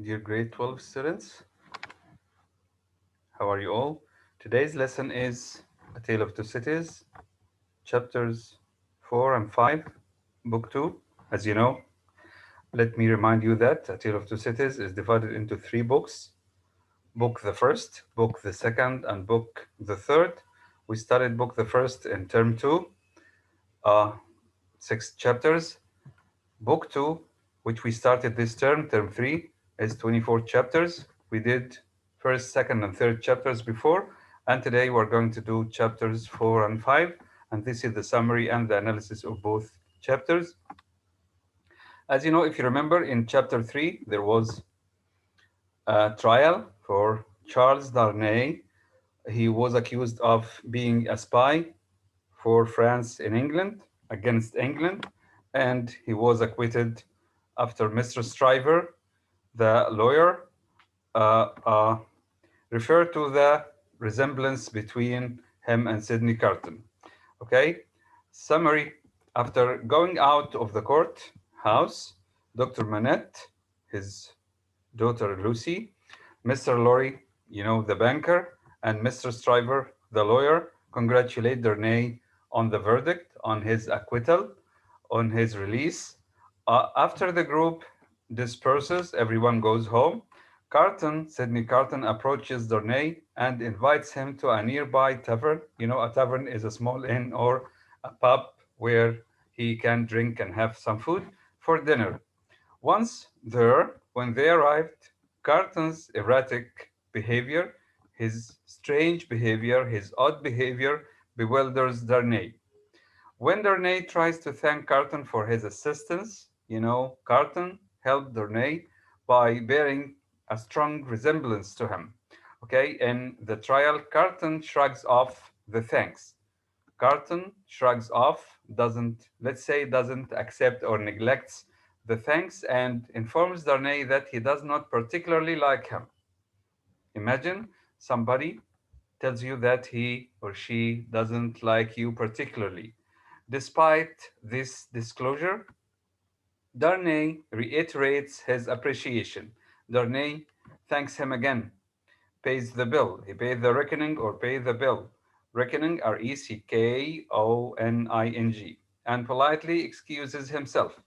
Dear grade 12 students, how are you all? Today's lesson is A Tale of Two Cities, chapters 4 and 5, book 2. As you know, let me remind you that A Tale of Two Cities is divided into three books: book the first, book the second, and book the third. We started book the first in term 2, uh, 6 chapters. Book 2, which we started this term 3, is 24 chapters. We did first, second, and third chapters before, and today we're going to do chapters 4 and 5, and this is the summary and the analysis of both chapters. As you know, if you remember, in chapter 3, there was a trial for Charles Darnay. He was accused of being a spy for France in England, against England, and he was acquitted after Mr. Stryver, the lawyer, uh, uh, referred to the resemblance between him and Sidney Carton. Okay, summary: after going out of the court house, Dr. Manette, his daughter Lucy, Mr. Lorry, the banker, and Mr. Stryver, the lawyer, congratulate Darnay on the verdict, on his acquittal, on his release. After the group disperses, everyone goes home. Sidney Carton, approaches Darnay and invites him to a nearby tavern. A tavern is a small inn or a pub where he can drink and have some food for dinner. Once there, when they arrived, Carton's erratic behavior, his strange behavior, his odd behavior bewilders Darnay. When Darnay tries to thank Carton for his assistance, Carton helped Darnay by bearing a strong resemblance to him. Okay, in the trial, Carton shrugs off the thanks. Carton shrugs off, doesn't accept or neglects the thanks, and informs Darnay that he does not particularly like him. Imagine somebody tells you that he or she doesn't like you particularly. Despite this disclosure, Darnay reiterates his appreciation. Darnay thanks him again, pays the bill. He paid the reckoning or pay the bill. Reckoning, Reckoning, and politely excuses himself.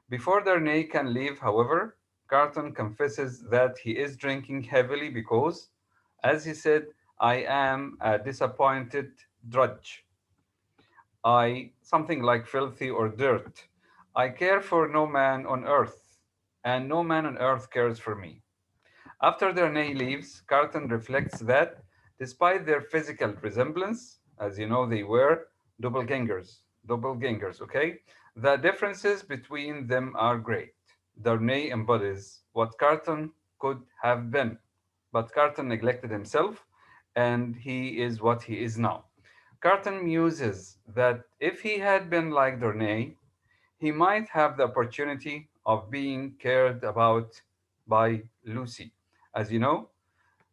Before Darnay can leave, however, Carton confesses that he is drinking heavily because, as he said, I am a disappointed drudge. Something like filthy or dirt. I care for no man on earth, and no man on earth cares for me. After Darnay leaves, Carton reflects that despite their physical resemblance, as you know, they were doppelgangers, okay? The differences between them are great. Darnay embodies what Carton could have been, but Carton neglected himself, and he is what he is now. Carton muses that if he had been like Darnay, he might have the opportunity of being cared about by Lucy. As you know,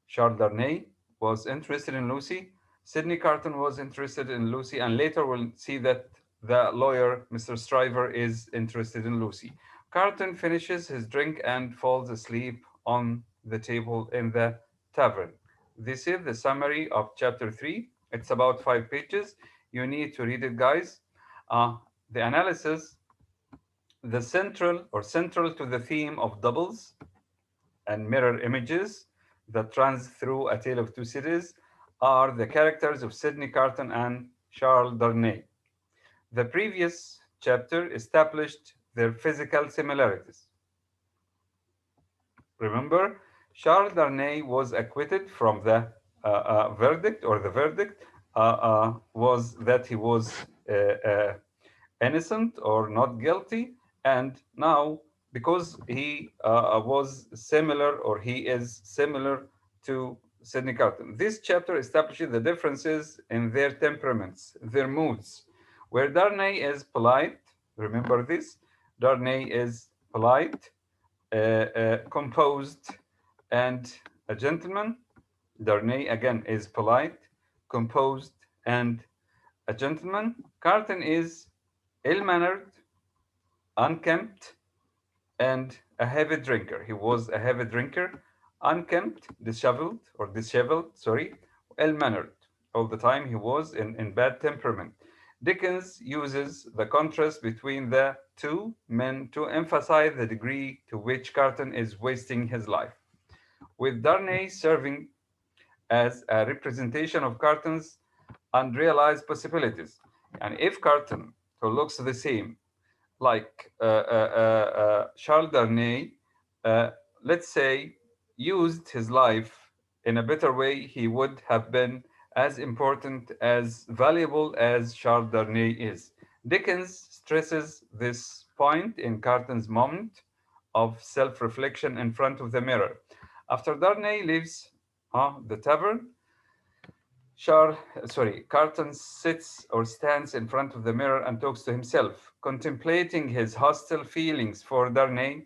Charles Darnay was interested in Lucy, Sidney Carton was interested in Lucy, and later we'll see that the lawyer, Mr. Stryver, is interested in Lucy. Carton finishes his drink and falls asleep on the table in the tavern. This is the summary of chapter 3. It's about 5 pages. You need to read it, guys. The analysis: central to the theme of doubles and mirror images that runs through A Tale of Two Cities are the characters of Sidney Carton and Charles Darnay. The previous chapter established their physical similarities. Remember, Charles Darnay was acquitted from the verdict, or the verdict was that he was innocent or not guilty. And now, because he was similar, or he is similar to Sidney Carton, this chapter establishes the differences in their temperaments, their moods. Where Darnay is polite, remember this, Darnay is polite, composed, and a gentleman. Darnay again is polite, composed, and a gentleman. Carton is ill mannered, unkempt, and a heavy drinker. He was a heavy drinker, unkempt, disheveled, sorry, ill-mannered. All the time he was in bad temperament. Dickens uses the contrast between the two men to emphasize the degree to which Carton is wasting his life, with Darnay serving as a representation of Carton's unrealized possibilities. And if Carton, who looks the same, like Charles Darnay, uh, let's say, used his life in a better way, he would have been as important, as valuable as Charles Darnay is. Dickens stresses this point in Carton's moment of self reflection in front of the mirror. After Darnay leaves the tavern, Carton sits or stands in front of the mirror and talks to himself, contemplating his hostile feelings for Darnay.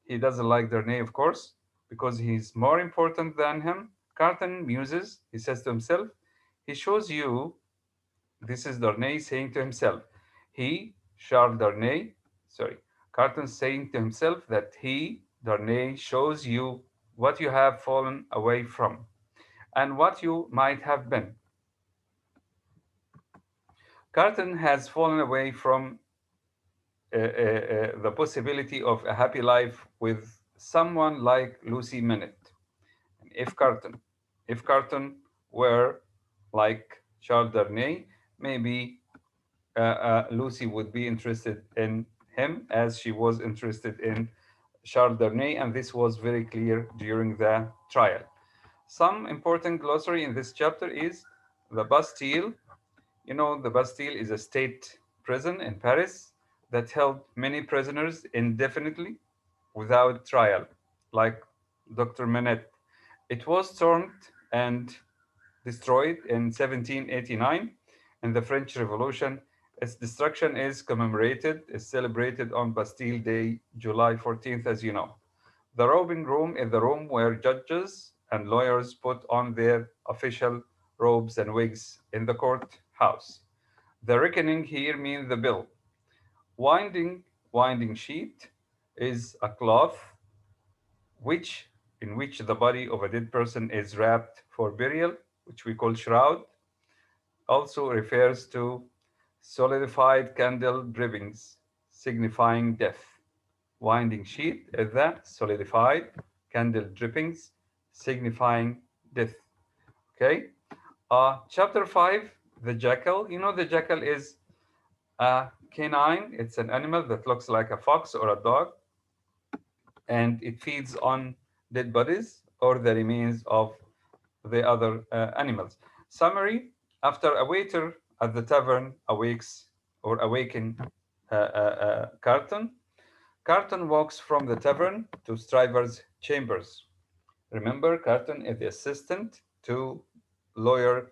He doesn't like Darnay, of course, because he's more important than him. Carton muses, he says to himself, he shows you, this is Darnay saying to himself, he, Charles Darnay, sorry, Carton saying to himself that he, Darnay, shows you what you have fallen away from and what you might have been. Carton has fallen away from the possibility of a happy life with someone like Lucy Minute. And if Carton were like Charles Darnay, maybe Lucy would be interested in him as she was interested in Charles Darnay, and this was very clear during the trial. Some important glossary in this chapter is the Bastille. You know, the Bastille is a state prison in Paris that held many prisoners indefinitely without trial, like Dr. Manette. It was stormed and destroyed in 1789 in the French Revolution. Its destruction is celebrated on Bastille Day, July 14th, as you know. The robing room is the room where judges and lawyers put on their official robes and wigs in the courthouse. The reckoning here means the bill. Winding sheet is a cloth which in which the body of a dead person is wrapped for burial, which we call shroud. Also refers to solidified candle drippings, signifying death. Winding sheet is the solidified candle drippings, signifying death. Okay. Chapter 5, the jackal. You know, the jackal is a canine. It's an animal that looks like a fox or a dog, and it feeds on dead bodies or the remains of the other animals. Summary: after a waiter at the tavern awaken Carton, Carton walks from the tavern to Stryver's chambers. Remember, Carton is the assistant to lawyer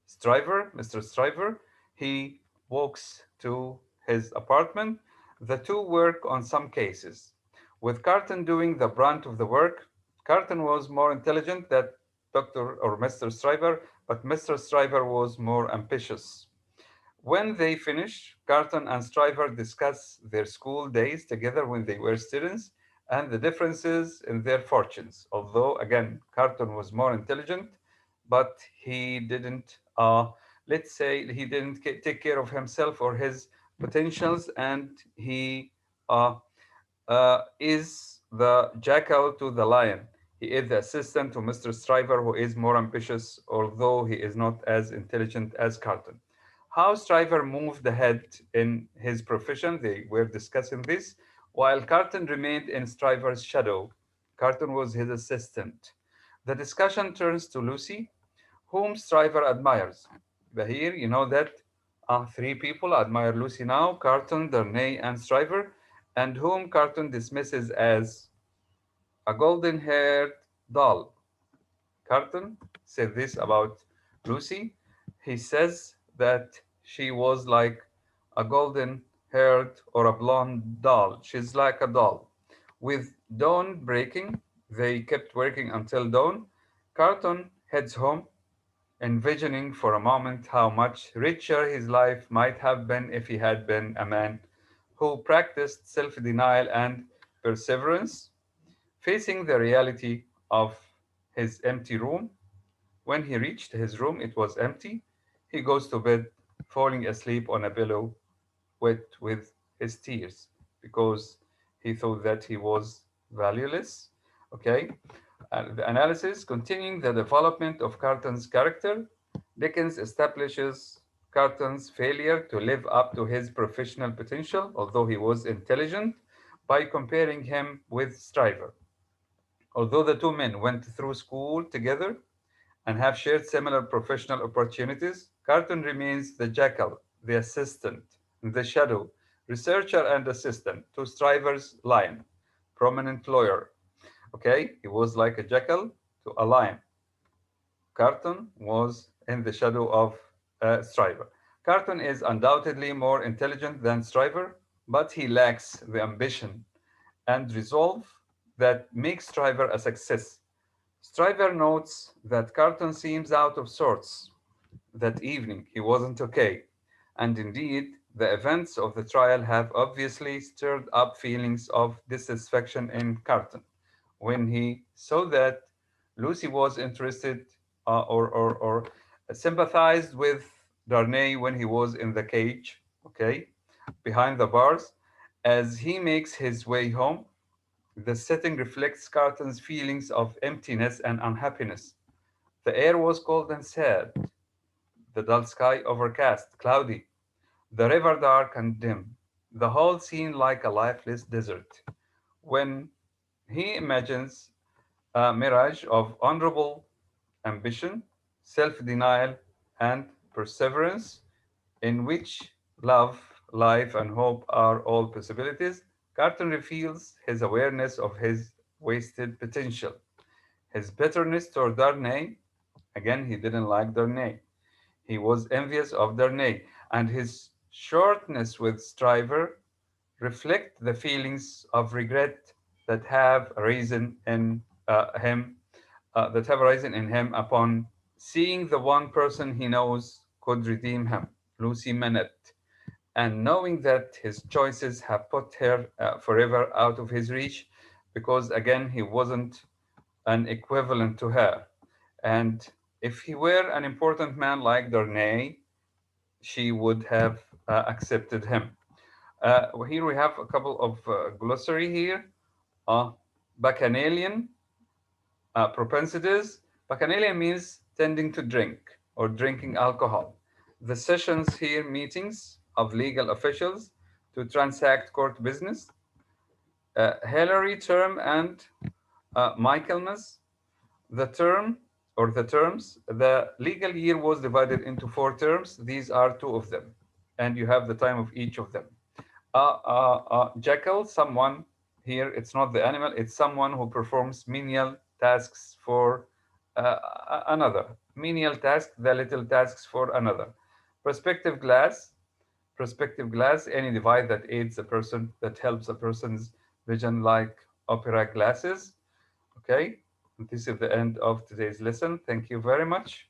Mr. Stryver. He walks to his apartment. The two work on some cases. With Carton doing the brunt of the work, Carton was more intelligent than Dr. or Mr. Stryver, but Mr. Stryver was more ambitious. When they finish, Carton and Stryver discuss their school days together when they were students and the differences in their fortunes. Although, again, Carton was more intelligent, but he didn't, let's say, he didn't take care of himself or his potentials, and he is the jackal to the lion. He is the assistant to Mr. Stryver, who is more ambitious, although he is not as intelligent as Carton. How Stryver moved ahead in his profession, they were discussing this, while Carton remained in Stryver's shadow. Carton was his assistant. The discussion turns to Lucy, whom Stryver admires. Bahir, you know that three people admire Lucy now: Carton, Darnay, and Stryver, and whom Carton dismisses as a golden haired doll. Carton said this about Lucy. He says that she was like a golden haired or a blonde doll. She's like a doll. With dawn breaking, they kept working until dawn. Carton heads home, envisioning for a moment how much richer his life might have been if he had been a man who practiced self denial and perseverance. facing the reality of his empty room. When he reached his room, it was empty. He goes to bed, falling asleep on a pillow wet with his tears because he thought that he was valueless. Okay, the analysis continuing the development of Carton's character, Dickens establishes Carton's failure to live up to his professional potential, although he was intelligent, by comparing him with Stryver. Although the two men went through school together and have shared similar professional opportunities, Carton remains the jackal, the assistant, the shadow, researcher and assistant to Stryver's lion, prominent lawyer. Okay, he was like a jackal to a lion. Carton was in the shadow of Stryver. Carton is undoubtedly more intelligent than Stryver, but he lacks the ambition and resolve that makes Stryver a success. Stryver notes that Carton seems out of sorts. That evening he wasn't okay. And indeed, the events of the trial have obviously stirred up feelings of dissatisfaction in Carton. When he saw that Lucy was interested or sympathized with Darnay when he was in the cage, okay, behind the bars, as he makes his way home, the setting reflects Carton's feelings of emptiness and unhappiness. The air was cold and sad, the dull sky overcast, cloudy, the river dark and dim, the whole scene like a lifeless desert. When he imagines a mirage of honorable ambition, self denial, and perseverance, in which love, life, and hope are all possibilities, Carton reveals his awareness of his wasted potential. His bitterness toward Darnay, again, he didn't like Darnay. He was envious of Darnay, and his shortness with Stryver reflect the feelings of regret that have arisen in him, upon seeing the one person he knows could redeem him, Lucy Manette, and knowing that his choices have put her forever out of his reach, because again he wasn't an equivalent to her. And if he were an important man like Darnay, she would have accepted him. Here we have a couple of glossary here. Uh, Bacchanalian propensities. Bacchanalian means tending to drink or drinking alcohol. The sessions here, meetings of legal officials to transact court business. Hilary term and Michaelmas. The term or the terms, the legal year was divided into four terms. These are two of them, and you have the time of each of them. Jackal, someone here, it's not the animal, it's someone who performs menial tasks for another. Menial task, the little tasks for another. Perspective glass, perspective glass, any device that aids a person, that helps a person's vision, like opera glasses. Okay, this is the end of today's lesson. Thank you very much.